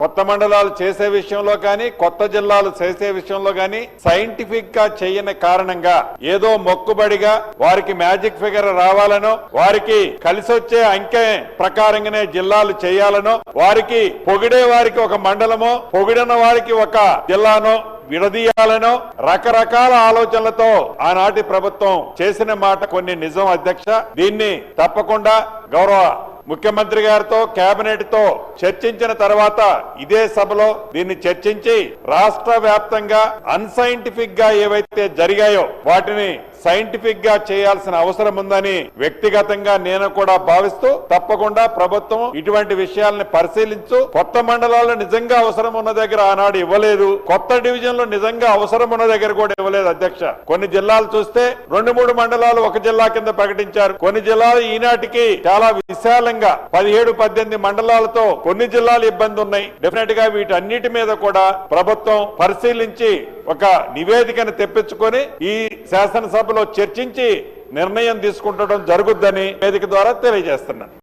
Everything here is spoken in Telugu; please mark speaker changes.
Speaker 1: కొత్త మండలాలు చేసే విషయంలో కానీ కొత్త జిల్లాలు చేసే విషయంలో కానీ సైంటిఫిక్ గా చేయని కారణంగా ఏదో మొక్కుబడిగా వారికి మ్యాజిక్ ఫిగర్ రావాలనో వారికి కలిసొచ్చే అంకె ప్రకారంగానే జిల్లాలు చేయాలనో వారికి పొగిడే వారికి ఒక మండలమో పొగిడిన వారికి ఒక జిల్లానో విడదీయాలనో రకరకాల ఆలోచనలతో ఆనాటి ప్రభుత్వం చేసిన మాట కొన్ని నిజం అధ్యక్ష. దీన్ని తప్పకుండా గౌరవ ముఖ్యమంత్రి గారితో కేబినెట్ తో చర్చించిన తర్వాత ఇదే సభలో దీన్ని చర్చించి రాష్ట్ర వ్యాప్తంగా అన్సైంటిఫిక్ గా ఏవైతే జరిగాయో వాటిని సైంటిఫిక్ గా చేయాల్సిన అవసరం ఉందని వ్యక్తిగతంగా నేను కూడా భావిస్తూ తప్పకుండా ప్రభుత్వం ఇటువంటి విషయాలను పరిశీలించు. కొత్త మండలాలు నిజంగా అవసరం ఉన్న దగ్గర ఆనాడు ఇవ్వలేదు, కొత్త డివిజన్లు నిజంగా అవసరం ఉన్న దగ్గర కూడా ఇవ్వలేదు అధ్యక్ష. కొన్ని జిల్లాలు చూస్తే 2-3 మండలాలు ఒక జిల్లా కింద ప్రకటించారు. కొన్ని జిల్లాలు ఈనాటికి చాలా విశాలంగా 17-18 మండలాలతో కొన్ని జిల్లాలు ఇబ్బంది ఉన్నాయి. డెఫినెట్ గా వీటన్నిటి మీద కూడా ప్రభుత్వం పరిశీలించి ఒక నివేదికను తెప్పించుకొని ఈ శాసనసభలో చర్చించి నిర్ణయం తీసుకుంటడం జరుగుద్దని వేదిక ద్వారా తెలియజేస్తున్నాను.